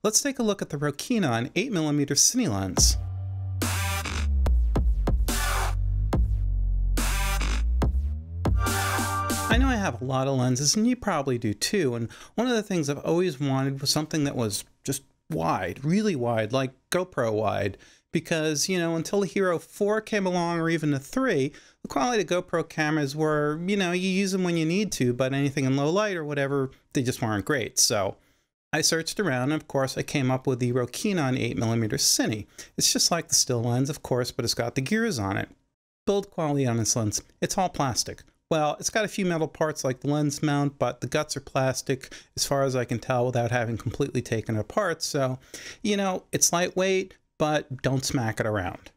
let's take a look at the Rokinon 8mm Cine lens. I know I have a lot of lenses, and you probably do too, and one of the things I've always wanted was something that was just wide, really wide, like GoPro wide, because, you know, until the Hero 4 came along, or even the 3, the quality of GoPro cameras were, you know, you use them when you need to, but anything in low light or whatever, they just weren't great. So I searched around, and of course I came up with the Rokinon 8mm Cine. It's just like the still lens, of course, but it's got the gears on it. Build quality on this lens, it's all plastic. Well, it's got a few metal parts like the lens mount, but the guts are plastic as far as I can tell without having completely taken it apart. So, you know, it's lightweight, but don't smack it around.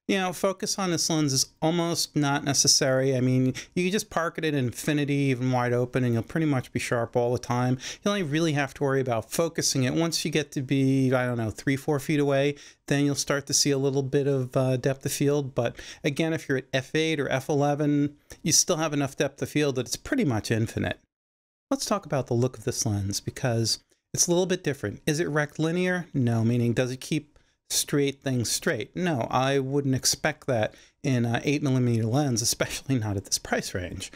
You know, focus on this lens is almost not necessary. I mean, you can just park it at infinity, even wide open, and you'll pretty much be sharp all the time. You only really have to worry about focusing it. Once you get to be, I don't know, 3-4 feet away, then you'll start to see a little bit of depth of field. But again, if you're at f8 or f11, you still have enough depth of field that it's pretty much infinite. Let's talk about the look of this lens, because it's a little bit different. Is it rectilinear? No, meaning does it keep straight things straight? No, I wouldn't expect that in an 8mm lens, especially not at this price range.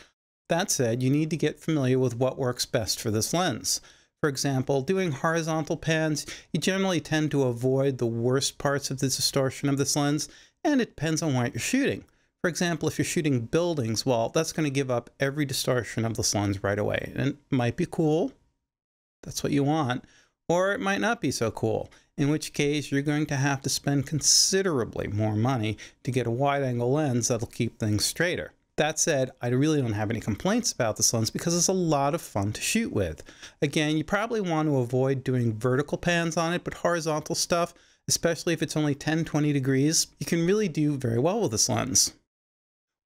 That said, you need to get familiar with what works best for this lens. For example, doing horizontal pans, you generally tend to avoid the worst parts of the distortion of this lens, and it depends on what you're shooting. For example, if you're shooting buildings, well, that's going to give up every distortion of this lens right away. And it might be cool, that's what you want, or it might not be so cool, in which case you're going to have to spend considerably more money to get a wide-angle lens that'll keep things straighter. That said, I really don't have any complaints about this lens because it's a lot of fun to shoot with. Again, you probably want to avoid doing vertical pans on it, but horizontal stuff, especially if it's only 10-20 degrees, you can really do very well with this lens.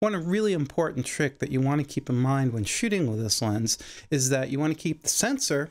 One really important trick that you want to keep in mind when shooting with this lens is that you want to keep the sensor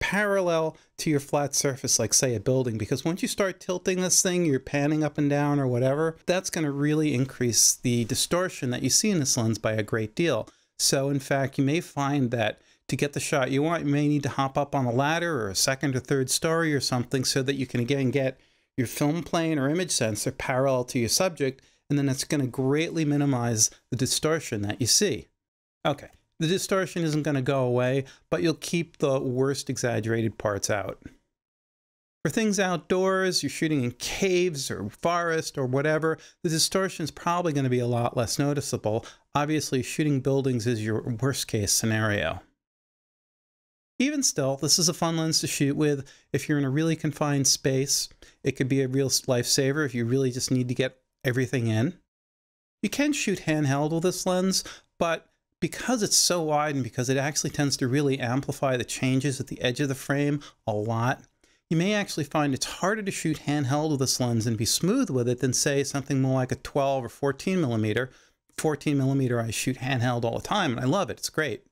parallel to your flat surface, like say a building, because once you start tilting this thing, you're panning up and down or whatever, that's going to really increase the distortion that you see in this lens by a great deal. So in fact, you may find that to get the shot you want, you may need to hop up on a ladder or a second or third story or something so that you can again get your film plane or image sensor parallel to your subject, and then it's going to greatly minimize the distortion that you see. Okay. The distortion isn't going to go away, but you'll keep the worst exaggerated parts out. For things outdoors, you're shooting in caves or forest or whatever, the distortion is probably going to be a lot less noticeable. Obviously, shooting buildings is your worst case scenario. Even still, this is a fun lens to shoot with. If you're in a really confined space, it could be a real lifesaver if you really just need to get everything in. You can shoot handheld with this lens, but because it's so wide and because it actually tends to really amplify the changes at the edge of the frame a lot, you may actually find it's harder to shoot handheld with this lens and be smooth with it than say something more like a 12 or 14 millimeter. 14 millimeter I shoot handheld all the time and I love it, it's great.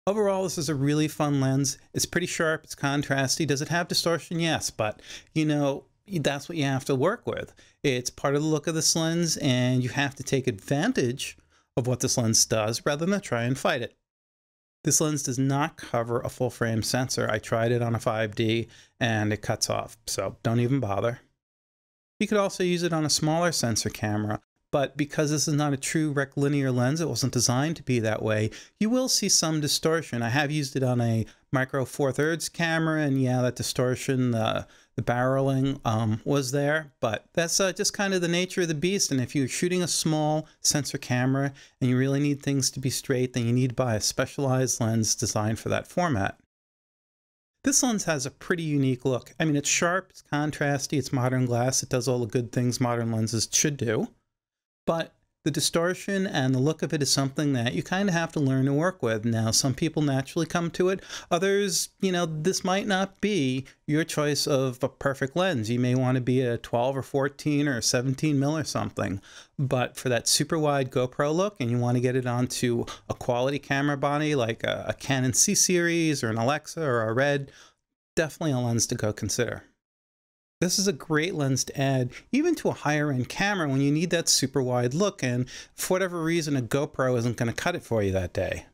Overall, this is a really fun lens. It's pretty sharp, it's contrasty. Does it have distortion? Yes, but you know, that's what you have to work with. It's part of the look of this lens and you have to take advantage of what this lens does rather than try and fight it. This lens does not cover a full frame sensor. I tried it on a 5D and it cuts off, so don't even bother. You could also use it on a smaller sensor camera, but because this is not a true rectilinear lens, it wasn't designed to be that way, you will see some distortion. I have used it on a micro 4/3 camera, and yeah, that distortion, the barreling was there, but that's just kind of the nature of the beast. And if you're shooting a small sensor camera and you really need things to be straight, then you need to buy a specialized lens designed for that format. This lens has a pretty unique look. I mean, it's sharp, it's contrasty, it's modern glass, it does all the good things modern lenses should do, but the distortion and the look of it is something that you kind of have to learn to work with. Now, some people naturally come to it. Others, you know, this might not be your choice of a perfect lens. You may want to be a 12 or 14 or 17 mil or something. But for that super wide GoPro look and you want to get it onto a quality camera body like a Canon C series or an Alexa or a Red, definitely a lens to go consider. This is a great lens to add even to a higher end camera when you need that super wide look and for whatever reason a GoPro isn't going to cut it for you that day.